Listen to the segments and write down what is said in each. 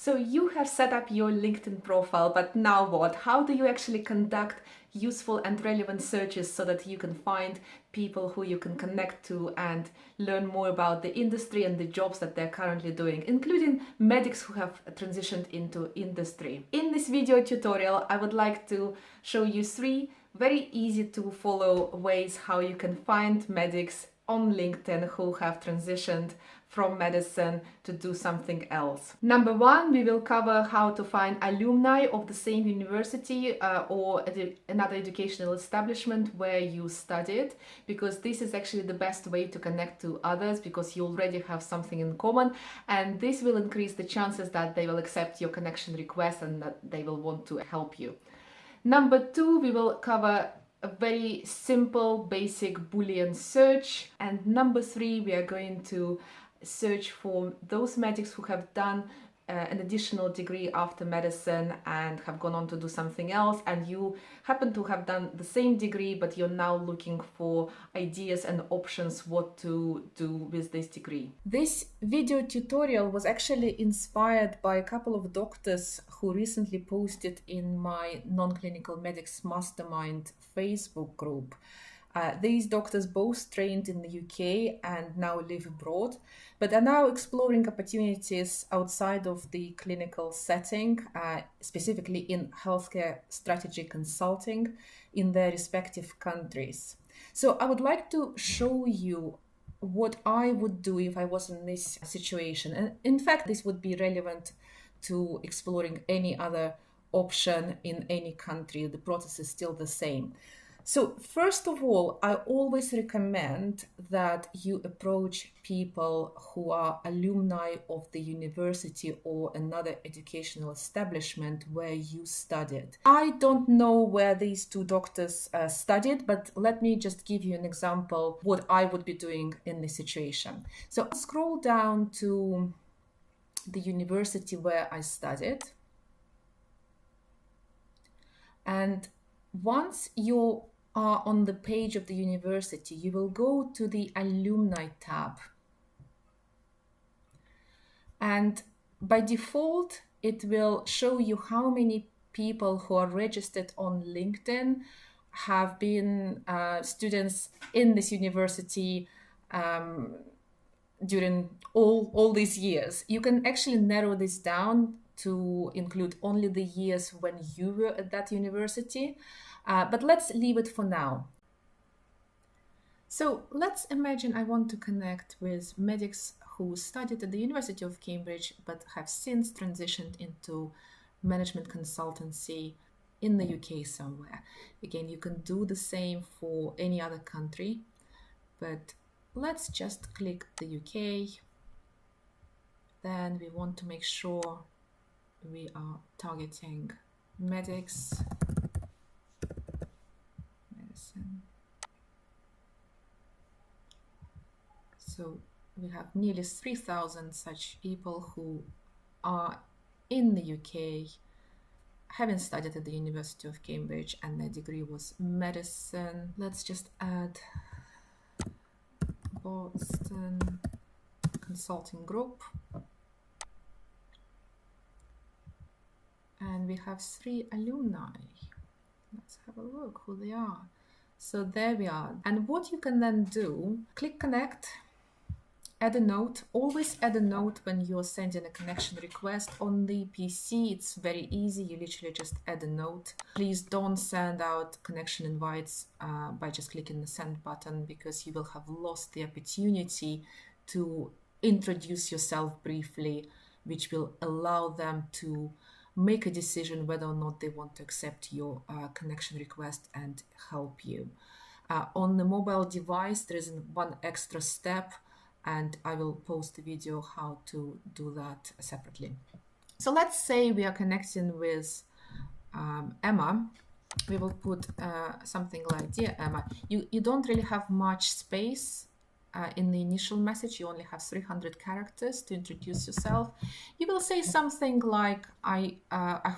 So you have set up your LinkedIn profile, but now what? How do you actually conduct useful and relevant searches so that you can find people who you can connect to and learn more about the industry and the jobs that they're currently doing, including medics who have transitioned into industry? In this video tutorial, I would like to show you 3 very easy to follow ways how you can find medics on LinkedIn who have transitioned from medicine to do something else. Number 1, we will cover how to find alumni of the same university or another educational establishment where you studied, because this is actually the best way to connect to others, because you already have something in common, and this will increase the chances that they will accept your connection request and that they will want to help you. Number 2, we will cover a very simple, basic Boolean search. And number 3, we are going to search for those medics who have done an additional degree after medicine and have gone on to do something else, and you happen to have done the same degree, but you're now looking for ideas and options what to do with this degree. This video tutorial was actually inspired by a couple of doctors who recently posted in my Non-Clinical Medics Mastermind Facebook group. These doctors both trained in the UK and now live abroad, but are now exploring opportunities outside of the clinical setting, specifically in healthcare strategy consulting in their respective countries. So I would like to show you what I would do if I was in this situation. And in fact, this would be relevant to exploring any other option in any country. The process is still the same. So first of all, I always recommend that you approach people who are alumni of the university or another educational establishment where you studied. I don't know where these 2 doctors studied, but let me just give you an example what I would be doing in this situation. So I'll scroll down to the university where I studied. And once you are on the page of the university, you will go to the Alumni tab. And by default, it will show you how many people who are registered on LinkedIn have been students in this university during all these years. You can actually narrow this down to include only the years when you were at that university. But let's leave it for now. So let's imagine I want to connect with medics who studied at the University of Cambridge but have since transitioned into management consultancy in the UK somewhere. Again, you can do the same for any other country, but let's just click the UK. Then we want to make sure we are targeting medics. So we have nearly 3,000 such people who are in the UK, having studied at the University of Cambridge, and their degree was medicine. Let's just add Boston Consulting Group. And we have 3 alumni. Let's have a look who they are. So there we are. And what you can then do, click connect, add a note. Always add a note when you're sending a connection request. On the PC, it's very easy. You literally just add a note. Please don't send out connection invites by just clicking the send button, because you will have lost the opportunity to introduce yourself briefly, which will allow them to make a decision whether or not they want to accept your connection request and help you. On the mobile device, there is one extra step, and I will post a video how to do that separately. So let's say we are connecting with Emma. We will put something like, dear Emma, you don't really have much space in the initial message. You only have 300 characters to introduce yourself. You will say something like, I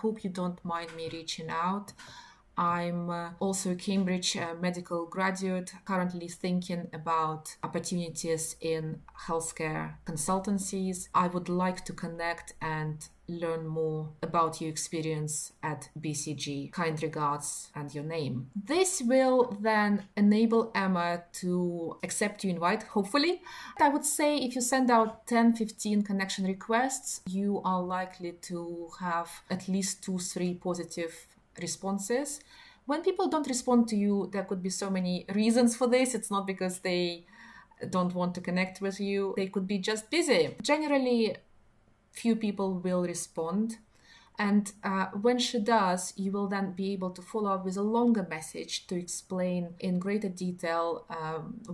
hope you don't mind me reaching out. I'm also a Cambridge medical graduate, currently thinking about opportunities in healthcare consultancies. I would like to connect and learn more about your experience at BCG. Kind regards and your name. This will then enable Emma to accept your invite, hopefully. I would say if you send out 10-15 connection requests, you are likely to have at least 2-3 positive responses. When people don't respond to you, there could be so many reasons for this. It's not because they don't want to connect with you. They could be just busy. Generally, few people will respond. And when she does, you will then be able to follow up with a longer message to explain in greater detail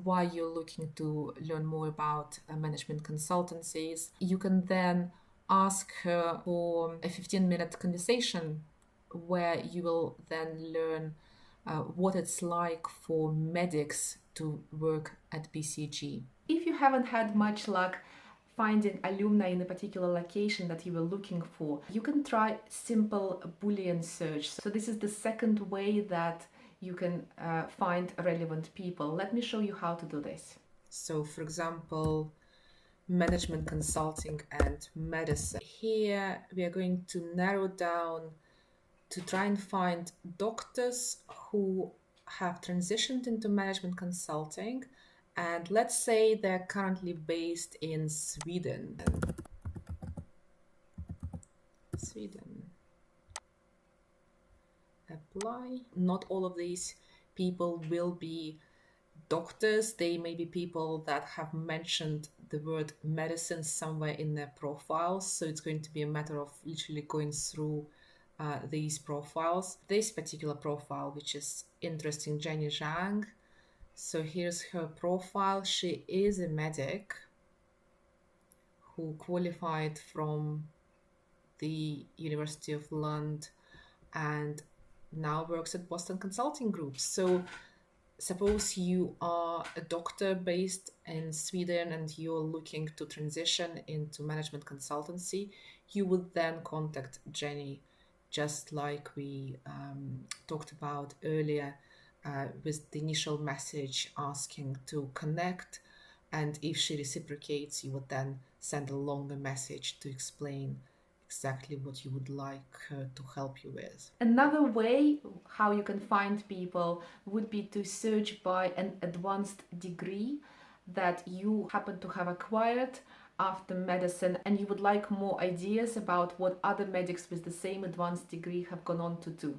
why you're looking to learn more about management consultancies. You can then ask her for a 15-minute conversation where you will then learn what it's like for medics to work at BCG. If you haven't had much luck finding alumni in a particular location that you were looking for, you can try simple Boolean search. So this is the second way that you can find relevant people. Let me show you how to do this. So for example, management consulting and medicine. Here we are going to narrow down to try and find doctors who have transitioned into management consulting, and let's say they're currently based in Sweden. Apply. Not all of these people will be doctors. They may be people that have mentioned the word medicine somewhere in their profiles. So it's going to be a matter of literally going through these profiles. This particular profile, which is interesting, Jenny Zhang. So here's her profile. She is a medic who qualified from the University of London and now works at Boston Consulting Group. So suppose you are a doctor based in Sweden and you're looking to transition into management consultancy, you would then contact Jenny, just like we talked about earlier, with the initial message asking to connect. And if she reciprocates, you would then send a longer message to explain exactly what you would like her to help you with. Another way how you can find people would be to search by an advanced degree that you happen to have acquired after medicine, and you would like more ideas about what other medics with the same advanced degree have gone on to do.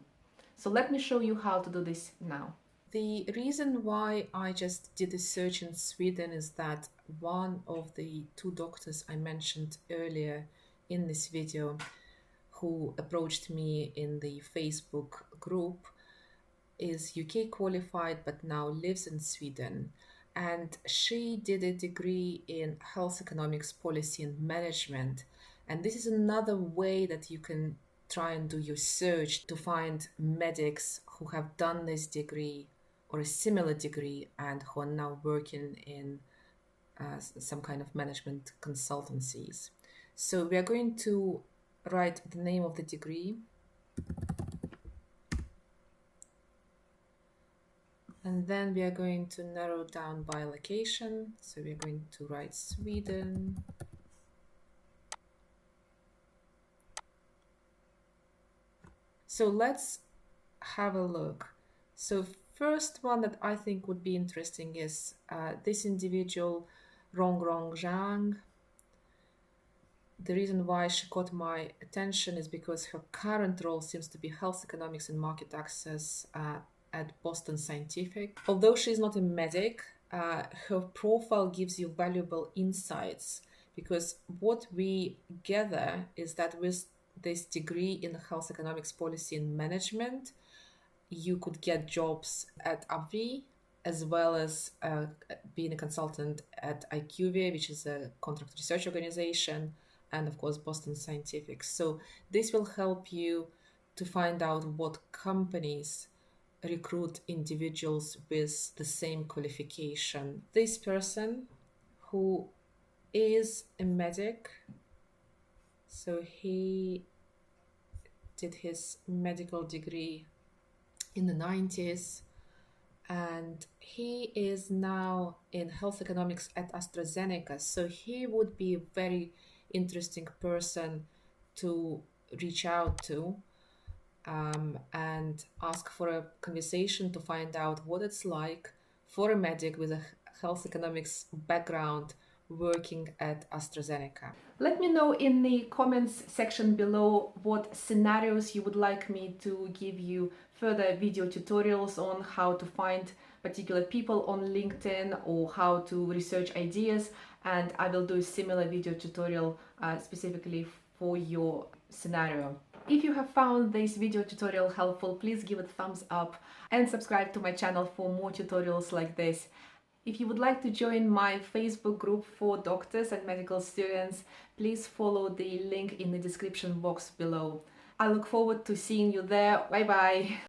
So let me show you how to do this now. The reason why I just did a search in Sweden is that one of the two doctors I mentioned earlier in this video who approached me in the Facebook group is UK qualified but now lives in Sweden, and she did a degree in health economics policy and management. And this is another way that you can try and do your search to find medics who have done this degree or a similar degree and who are now working in some kind of management consultancies. So we are going to write the name of the degree, and then we are going to narrow down by location. So we are going to write Sweden. So let's have a look. So first one that I think would be interesting is this individual, Rongrong Zhang. The reason why she caught my attention is because her current role seems to be health economics and market access at Boston Scientific. Although she's not a medic, her profile gives you valuable insights, because what we gather is that with this degree in health economics policy and management, you could get jobs at AbbVie, as well as being a consultant at IQVIA, which is a contract research organization, and of course Boston Scientific. So this will help you to find out what companies recruit individuals with the same qualification. This person, who is a medic, so he did his medical degree in the 90s, and he is now in health economics at AstraZeneca. So he would be a very interesting person to reach out to, and ask for a conversation to find out what it's like for a medic with a health economics background working at AstraZeneca. Let me know in the comments section below what scenarios you would like me to give you further video tutorials on, how to find particular people on LinkedIn or how to research ideas, and I will do a similar video tutorial specifically for your scenario. If you have found this video tutorial helpful, please give it a thumbs up and subscribe to my channel for more tutorials like this. If you would like to join my Facebook group for doctors and medical students, please follow the link in the description box below. I look forward to seeing you there. Bye bye.